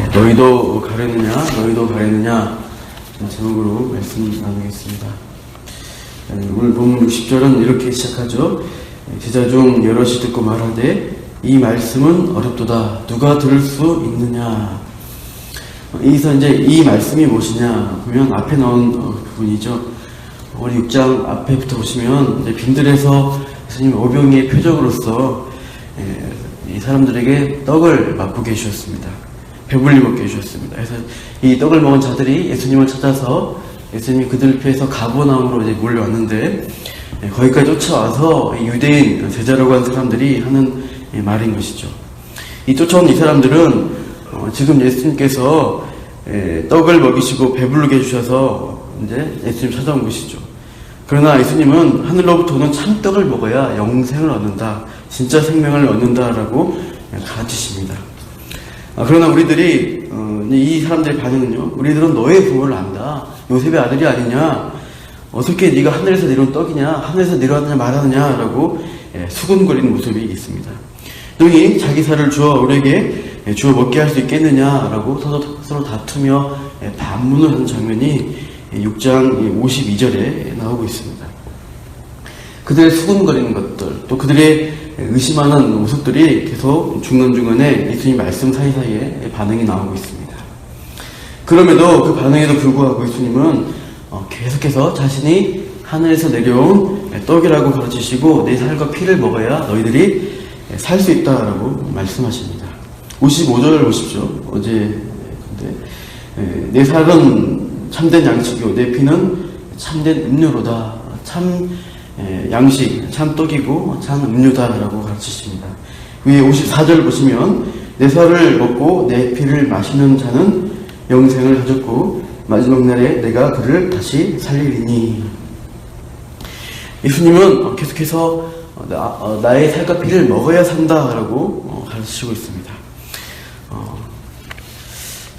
너희도 가려느냐, 너희도 가려느냐 제목으로 말씀 나누겠습니다. 오늘 본문 60절은 이렇게 시작하죠. 제자 중 여럿이 듣고 말하되 이 말씀은 어렵도다. 누가 들을 수 있느냐. 여기서 이제 이 말씀이 무엇이냐 보면 앞에 나온 부분이죠. 우리 6장 앞에부터 보시면 이제 빈들에서 예수님 오병이의 표적으로서 이 사람들에게 떡을 맛보게 해주셨습니다. 배불리 먹게 해주셨습니다. 그래서 이 떡을 먹은 자들이 예수님을 찾아서 예수님이 그들 피해서 가버나움으로 이제 몰려왔는데 거기까지 쫓아와서 유대인 제자라고 하는 사람들이 하는 말인 것이죠. 이 쫓아온 이 사람들은 지금 예수님께서 떡을 먹이시고 배부르게 해주셔서 이제 예수님 찾아온 것이죠. 그러나 예수님은 하늘로부터 오는 참떡을 먹어야 영생을 얻는다, 진짜 생명을 얻는다라고 가르치십니다. 그러나 우리들이 이 사람들의 반응은요, 우리들은 너의 부모를 안다, 요셉의 아들이 아니냐, 어떻게 네가 하늘에서 내려온 떡이냐, 하늘에서 내려왔느냐 말하느냐라고 수군거리는 모습이 있습니다. 능히 자기 살을 주어 우리에게 주어 먹게 할 수 있겠느냐라고 서로 다투며 반문을 하는 장면이 6장 52절에 나오고 있습니다. 그들의 수군거리는 것들, 또 그들의 의심하는 모습들이 계속 중간중간에 예수님 말씀 사이사이에 반응이 나오고 있습니다. 그럼에도 그 반응에도 불구하고 예수님은 계속해서 자신이 하늘에서 내려온 떡이라고 가르치시고 내 살과 피를 먹어야 너희들이 살 수 있다라고 말씀하십니다. 55절 보십시오. 어제 내 살은 참된 양식이요 내 피는 참된 음료로다. 참 양식, 참 떡이고 참 음료다라고 가르치십니다. 위에 54절 보시면 내 살을 먹고 내 피를 마시는 자는 영생을 가졌고 마지막 날에 내가 그를 다시 살리리니. 예수님은 계속해서 나의 살과 피를 먹어야 산다라고 가르치시고 있습니다.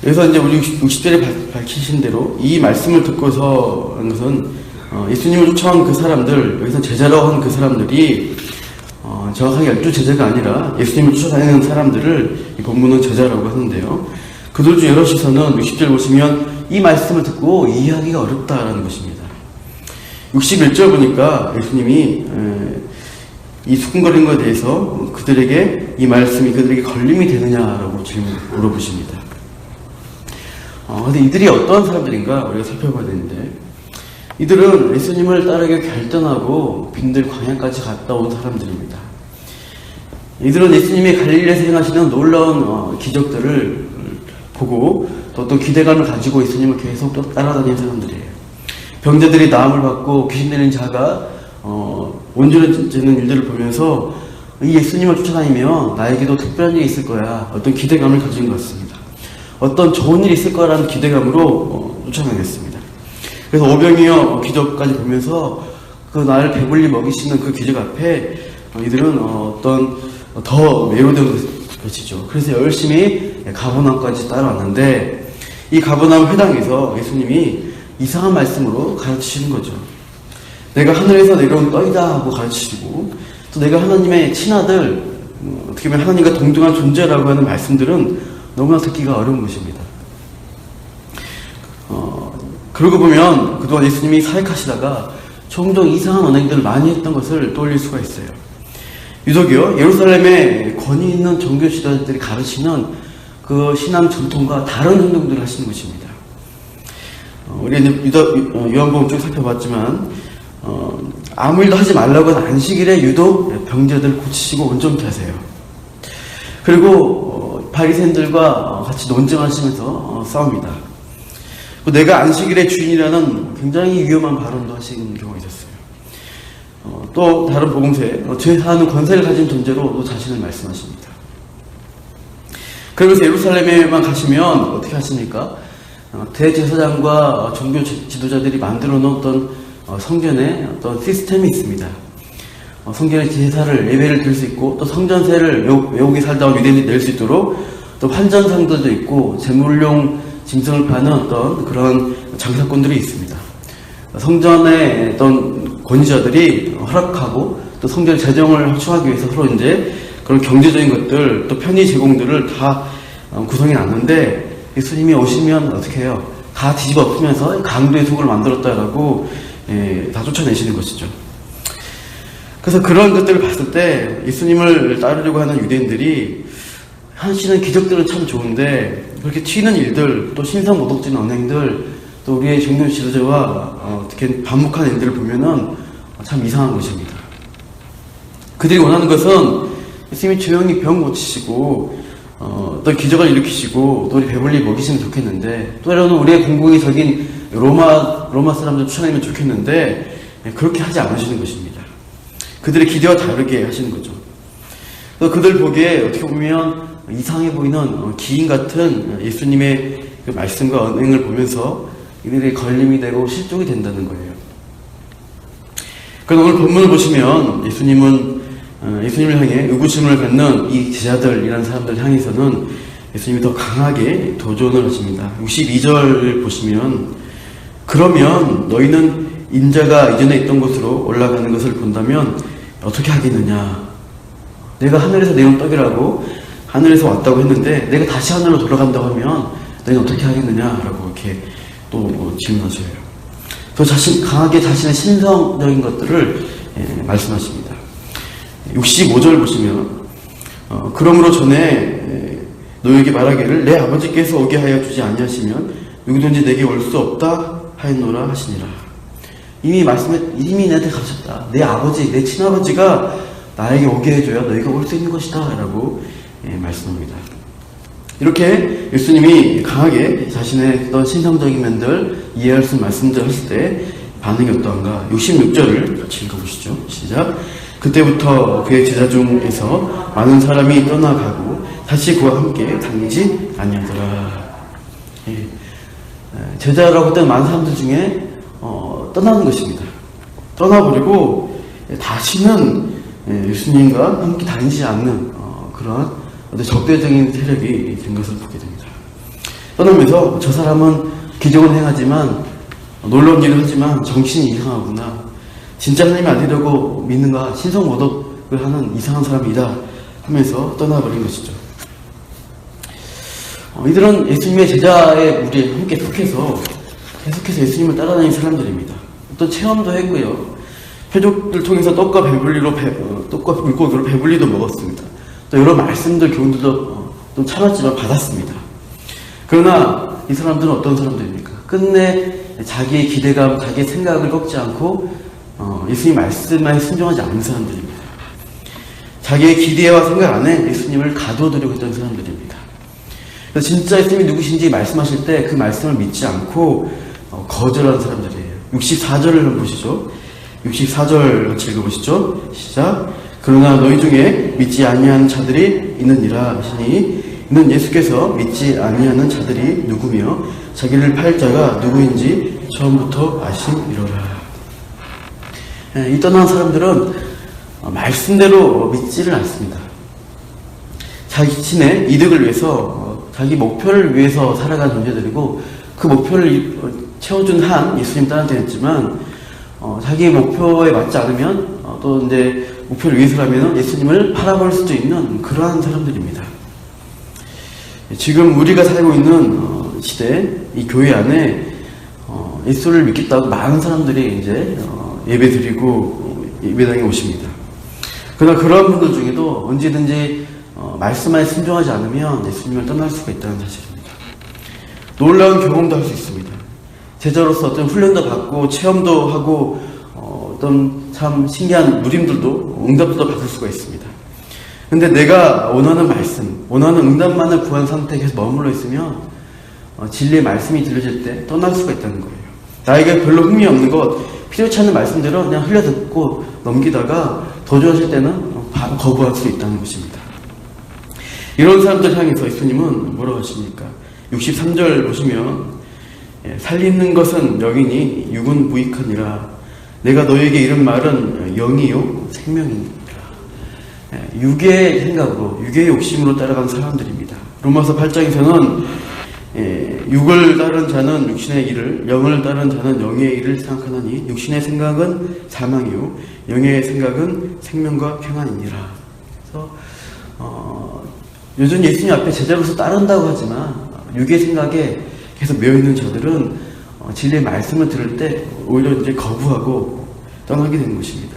그래서 이제 우리 60절에 밝히신 대로 이 말씀을 듣고서 하는 것은 예수님을 쫓아온 그 사람들, 여기서 제자라고 한 그 사람들이 정확하게 12제자가 아니라 예수님을 쫓아다니는 사람들을 이 본문은 제자라고 하는데요. 그들 중 여럿이서는 60절 보시면 이 말씀을 듣고 이해하기가 어렵다라는 것입니다. 61절 보니까 예수님이 이 수군거리는 것에 대해서 그들에게 이 말씀이 그들에게 걸림이 되느냐라고 물어보십니다. 근데 이들이 어떤 사람들인가 우리가 살펴봐야 되는데, 이들은 예수님을 따르기 결단하고 빈들 광야까지 갔다 온 사람들입니다. 이들은 예수님이 갈릴리에서 행하시는 놀라운 기적들을 보고 또 어떤 기대감을 가지고 예수님을 계속 또 따라다니는 사람들이에요. 병자들이 나음을 받고 귀신 들린 자가 온전해지는 일들을 보면서 이 예수님을 쫓아다니면 나에게도 특별한 일이 있을 거야, 어떤 기대감을 가진 것 같습니다. 어떤 좋은 일이 있을 거라는 기대감으로 쫓아다녔습니다. 그래서 오병이어 기적까지 보면서 그 나를 배불리 먹이시는 그 기적 앞에 이들은 어떤 더 매료된 것이죠. 그래서 열심히 가버나움까지 따라왔는데, 이 가버나움 회당에서 예수님이 이상한 말씀으로 가르치시는 거죠. 내가 하늘에서 내려온 떡이다 하고 가르치시고, 또 내가 하나님의 친아들, 어떻게 보면 하나님과 동등한 존재라고 하는 말씀들은 너무나 듣기가 어려운 것입니다. 그러고 보면 그동안 예수님이 사역하시다가 종종 이상한 언행들을 많이 했던 것을 떠올릴 수가 있어요. 유독이요, 예루살렘에 권위 있는 종교 지도자들이 가르치는 그 신앙 전통과 다른 행동들을 하시는 것입니다. 우리 이제 요한복음 쭉 살펴봤지만 아무 일도 하지 말라고 하는 안식일에 유독 병자들 고치시고 온전케 하세요. 그리고 바리새인들과 같이 논쟁하시면서 싸웁니다. 내가 안식일의 주인이라는 굉장히 위험한 발언도 하시는 경우가 있었어요. 또 다른 복음서에 죄 사하는 권세를 가진 존재로 또 자신을 말씀하십니다. 그러면서 예루살렘에만 가시면 어떻게 하십니까? 대제사장과 종교 지도자들이 만들어 놓은 성전에 어떤 시스템이 있습니다. 성전의 제사를, 예배를 드릴 수 있고, 또 성전세를 외국에 살다 온 유대인이 낼 수 있도록 또 환전상들도 있고, 제물용 짐승을 파는 어떤 그런 장사꾼들이 있습니다. 성전의 어떤 권위자들이 허락하고 또 성전 재정을 확충하기 위해서 서로 이제 그런 경제적인 것들, 또 편의 제공들을 다 구성해 놨는데, 예수님이 오시면 어떻게 해요? 다 뒤집어 엎으면서 강도의 속을 만들었다라고 다 쫓아내시는 것이죠. 그래서 그런 것들을 봤을 때 예수님을 따르려고 하는 유대인들이 하시는 기적들은 참 좋은데 그렇게 튀는 일들, 또 신성모독적인 언행들, 또 우리의 종교 지도자와 어떻게 반목하는 일들을 보면은 참 이상한 것입니다. 그들이 원하는 것은 예수님이 조용히 병 고치시고 또 기적을 일으키시고 또 우리 배불리 먹이시면 좋겠는데, 또 때로는 우리의 공공의 적인 로마 사람들 추천하면 좋겠는데 그렇게 하지 않으시는 것입니다. 그들의 기대와 다르게 하시는 거죠. 또 그들 보기에 어떻게 보면 이상해 보이는 기인 같은 예수님의 그 말씀과 언행을 보면서 이들이 걸림이 되고 실족이 된다는 거예요. 그럼 오늘 본문을 보시면 예수님을 향해 의구심을 갖는 이 제자들이라는 사람들 향해서는 예수님이 더 강하게 도전을 하십니다. 62절 보시면, 그러면 너희는 인자가 이전에 있던 곳으로 올라가는 것을 본다면 어떻게 하겠느냐? 내가 하늘에서 내온 떡이라고 하늘에서 왔다고 했는데 내가 다시 하늘로 돌아간다고 하면 너희는 어떻게 하겠느냐라고 이렇게 또 질문하셔요. 더 강하게 자신의 신성적인 것들을 말씀하십니다. 65절 보시면, 그러므로 전에 너에게 말하기를 내 아버지께서 오게 하여 주지 아니하시면 누구든지 내게 올 수 없다 하였노라 하시니라. 이미 내한테 가셨다. 내 아버지, 내 친아버지가 나에게 오게 해줘야 너희가 올 수 있는 것이다 라고 말씀합니다. 이렇게 예수님이 강하게 자신의 어떤 신성적인 면들 이해할 수 있는 말씀들 하실 때 반응이 어떠한가? 66절을 같이 읽어보시죠. 시작. 그때부터 그의 제자 중에서 많은 사람이 떠나가고 다시 그와 함께 다니지 아니하더라. 제자라고 했던 많은 사람들 중에 떠나는 것입니다. 떠나버리고 다시는 예수님과 함께 다니지 않는 그런 적대적인 세력이 된 것을 보게 됩니다. 떠나면서 저 사람은 기적은 행하지만 놀라운 일을 하지만 정신이 이상하구나, 진짜 하나님이 아니라고 믿는가, 신성모독을 하는 이상한 사람이다 하면서 떠나버린 것이죠. 이들은 예수님의 제자의 무리에 함께 속해서 계속해서 예수님을 따라다니는 사람들입니다. 또 체험도 했고요. 표적들 통해서 떡과 물고기로 배불리도 먹었습니다. 또 여러 말씀들, 교훈들도 또 참았지만 받았습니다. 그러나 이 사람들은 어떤 사람들입니까? 끝내 자기의 기대감, 자기의 생각을 꺾지 않고 예수님 말씀에 순종하지 않는 사람들입니다. 자기의 기대와 생각 안에 예수님을 가두어두려고 했던 사람들입니다. 그래서 진짜 예수님이 누구신지 말씀하실 때 그 말씀을 믿지 않고 거절하는 사람들이에요. 64절을 한번 보시죠. 64절 같이 읽어보시죠. 시작. 그러나 너희 중에 믿지 아니하는 자들이 있느니라 하시니, 이는 예수께서 믿지 아니하는 자들이 누구며 자기를 팔 자가 누구인지 처음부터 아심이로라. 이 떠난 사람들은 말씀대로 믿지를 않습니다. 자신의 이득을 위해서, 자기 목표를 위해서 살아가는 존재들이고, 그 목표를 채워준 한 예수님 따라다녔지만 자기의 목표에 맞지 않으면 또 이제 목표를 위해서라면 예수님을 팔아버릴 수도 있는 그러한 사람들입니다. 지금 우리가 살고 있는 시대, 이 교회 안에 예수를 믿겠다고 많은 사람들이 이제 예배드리고 예배당에 오십니다. 그러나 그런 분들 중에도 언제든지 말씀에 순종하지 않으면 예수님을 떠날 수가 있다는 사실입니다. 놀라운 경험도 할 수 있습니다. 제자로서 어떤 훈련도 받고 체험도 하고 어떤 참 신기한 누림들도, 응답도 받을 수가 있습니다. 근데 내가 원하는 말씀, 원하는 응답만을 구한 상태에 계속 머물러 있으면 진리의 말씀이 들려질 때 떠날 수가 있다는 거예요. 나에게 별로 흥미 없는 것, 필요치 않은 말씀대로 그냥 흘려듣고 넘기다가 더 좋아질 때는 바로 거부할 수 있다는 것입니다. 이런 사람들 향해서 예수님은 뭐라고 하십니까? 63절 보시면, 살리는 것은 영이니 육은 무익하니라. 내가 너에게 이른 말은 영이요 생명이니라. 육의 생각으로, 육의 욕심으로 따라간 사람들입니다. 로마서 8장에서는 육을 따른 자는 육신의 일을, 영을 따른 자는 영의 일을 생각하나니 육신의 생각은 사망이요 영의 생각은 생명과 평안이니라. 그래서 요즘 예수님 앞에 제자로서 따른다고 하지만 육의 생각에 계속 매여있는 저들은 진리의 말씀을 들을 때 오히려 이제 거부하고 떠나게 되는 것입니다.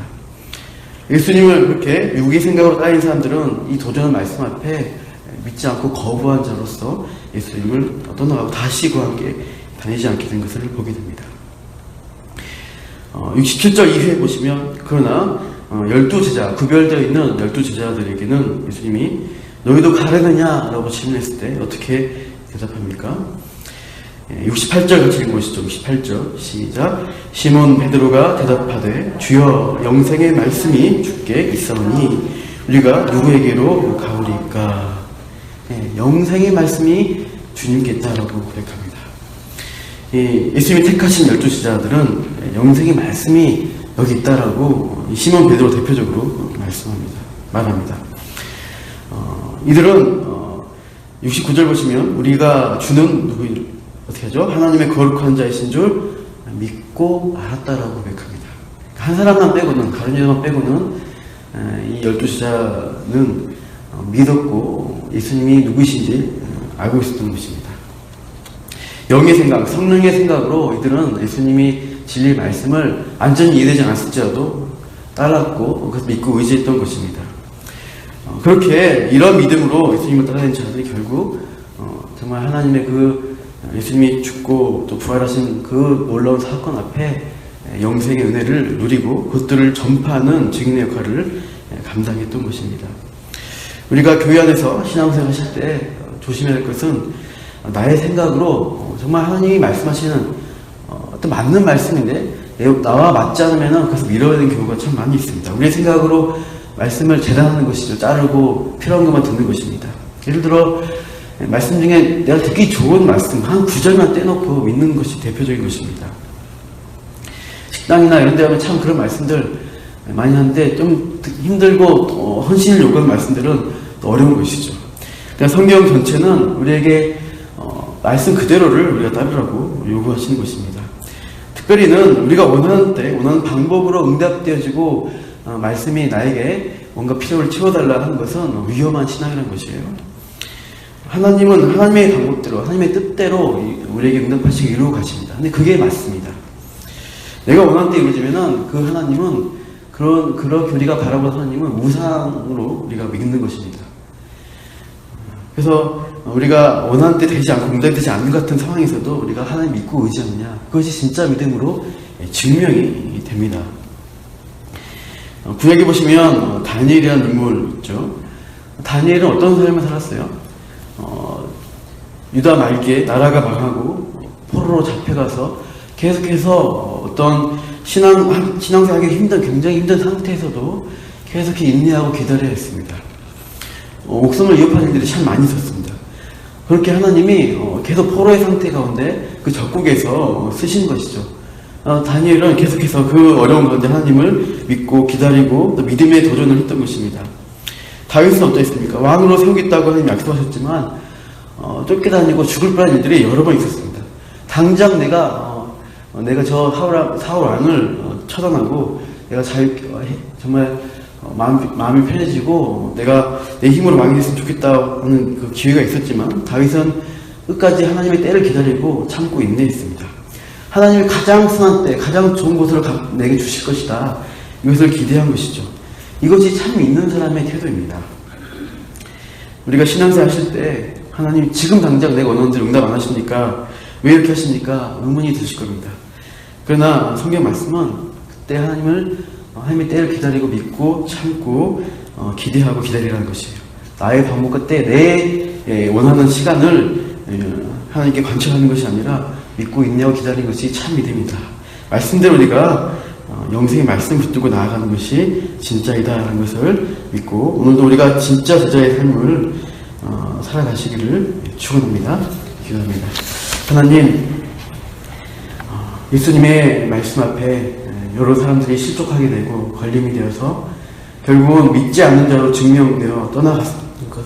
예수님을 그렇게 육의 생각으로 따른 사람들은 이 도전의 말씀 앞에 믿지 않고 거부한 자로서 예수님을 떠나가고 다시 그와 함께 다니지 않게 된 것을 보게 됩니다. 67절 이후에 보시면 그러나 12제자, 구별되어 있는 12제자들에게는 예수님이 너희도 가려느냐? 라고 질문했을 때 어떻게 대답합니까? 68절 같이 읽어보시죠. 68절 시작. 시몬 베드로가 대답하되 주여 영생의 말씀이 주께 있사오니 우리가 누구에게로 가오리까? 영생의 말씀이 주님께 있다라고 고백합니다. 예수님이 택하신 12제자들은 영생의 말씀이 여기 있다라고 시몬 베드로 대표적으로 말합니다. 이들은 69절 보시면 우리가 주는 어떻게 하죠? 하나님의 거룩한 자이신 줄 믿고 알았다라고 고백합니다. 한 사람만 빼고는, 다른 여자만 빼고는 이 12제자는 믿었고 예수님이 누구신지 알고 있었던 것입니다. 영의 생각, 성령의 생각으로 이들은 예수님이 진리의 말씀을 완전히 이해되지 않았을지라도 따랐고 그래서 믿고 의지했던 것입니다. 그렇게 이런 믿음으로 예수님을 따라낸 자들이 결국 정말 하나님의 그 예수님이 죽고 또 부활하신 그 놀라운 사건 앞에 영생의 은혜를 누리고 그것들을 전파하는 증인의 역할을 감당했던 것입니다. 우리가 교회 안에서 신앙생활 하실 때 조심해야 할 것은 나의 생각으로 정말 하나님이 말씀하시는 어떤 맞는 말씀인데 나와 맞지 않으면 그래서 밀어야 되는 경우가 참 많이 있습니다. 우리의 생각으로 말씀을 재단하는 것이죠. 자르고 필요한 것만 듣는 것입니다. 예를 들어 말씀 중에 내가 듣기 좋은 말씀 한 구절만 떼놓고 믿는 것이 대표적인 것입니다. 식당이나 이런 데 하면 참 그런 말씀들 많이 하는데 좀 힘들고 헌신을 요구하는 말씀들은 또 어려운 것이죠. 그러니까 성경 전체는 우리에게 말씀 그대로를 우리가 따르라고 요구하시는 것입니다. 특별히는 우리가 원하는 때 원하는 방법으로 응답되어지고 말씀이 나에게 뭔가 필요를 채워달라 하는 것은 위험한 신앙이라는 것이에요. 하나님은 하나님의 방법대로 하나님의 뜻대로 우리에게 응답하시기 이루어 가십니다. 근데 그게 맞습니다. 내가 원하는 때 이루어지면은 그 하나님은 그렇게 우리가 바라보는 하나님은 우상으로 우리가 믿는 것입니다. 그래서 우리가 원하는 때 되지 않고 응답되지 않는 같은 상황에서도 우리가 하나님 믿고 의지하느냐 그것이 진짜 믿음으로 증명이 됩니다. 구약에 보시면 다니엘이라는 인물 있죠. 다니엘은 어떤 삶을 살았어요? 유다 말기에 나라가 망하고 포로로 잡혀가서 계속해서 어떤 신앙생활하기 굉장히 힘든 상태에서도 계속 인내하고 기다려야 했습니다. 목숨을 위협하는 일들이 참 많이 있었습니다. 그렇게 하나님이 계속 포로의 상태 가운데 그 적국에서 쓰신 것이죠. 다니엘은 계속해서 그 어려운 가운데 하나님을 믿고 기다리고 또 믿음의 도전을 했던 것입니다. 다윗은 어떠했습니까? 왕으로 세우겠다고 하나님 약속하셨지만 쫓겨다니고 죽을 뻔한 일들이 여러 번 있었습니다. 당장 내가 저 사울 왕을 처단하고 내가 정말 마음이 편해지고 내가 내 힘으로 왕이 됐으면 좋겠다는 그 기회가 있었지만 다윗은 끝까지 하나님의 때를 기다리고 참고 인내했습니다. 하나님이 가장 순한 때, 가장 좋은 곳을 내게 주실 것이다. 이것을 기대한 것이죠. 이것이 참 믿는 사람의 태도입니다. 우리가 신앙생활 하실 때 하나님 지금 당장 내가 원하는 대로 응답 안 하십니까? 왜 이렇게 하십니까? 의문이 드실 겁니다. 그러나 성경 말씀은 그때 하나님의 때를 기다리고 믿고 참고 기대하고 기다리라는 것이에요. 나의 방법과 때 내 원하는 시간을 하나님께 관철하는 것이 아니라 믿고 인내하고 기다리는 것이 참 믿음이다. 말씀대로 우리가 영생의 말씀 붙들고 나아가는 것이 진짜이다라는 것을 믿고 오늘도 우리가 진짜 제자의 삶을 살아가시기를 축원합니다. 기도합니다. 하나님, 예수님의 말씀 앞에 여러 사람들이 실족하게 되고 걸림이 되어서 결국은 믿지 않는 자로 증명되어 떠나간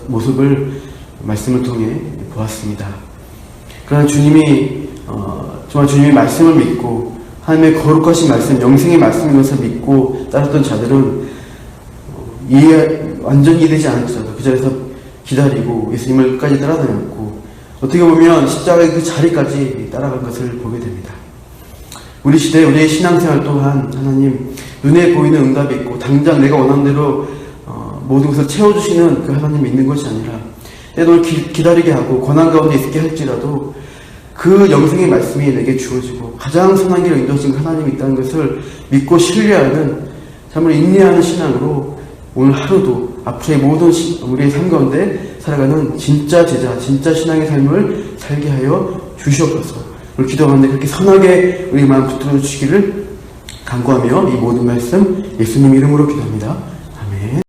모습을 말씀을 통해 보았습니다. 그러나 주님이 정말 주님의 말씀을 믿고 하나님의 거룩하신 말씀, 영생의 말씀인 것을 믿고 따랐던 자들은 완전히 이해되지 않았죠. 그 자리에서 기다리고 예수님을 끝까지 따라다녔고 어떻게 보면 십자가의 그 자리까지 따라간 것을 보게 됩니다. 우리 시대 우리의 신앙생활 또한 하나님 눈에 보이는 응답이 있고 당장 내가 원하는 대로 모든 것을 채워주시는 그 하나님이 있는 것이 아니라 때로 기다리게 하고 고난 가운데 있게 할지라도 그 영생의 말씀이 내게 주어지고 가장 선한 길을 인도하신 하나님이 있다는 것을 믿고 신뢰하는 참으로 인내하는 신앙으로 오늘 하루도 앞으로의 모든 우리의 삶 가운데 살아가는 진짜 제자, 진짜 신앙의 삶을 살게 하여 주시옵소서. 오늘 기도하는데 그렇게 선하게 우리 마음 붙들어 주시기를 간구하며 이 모든 말씀 예수님 이름으로 기도합니다. 아멘.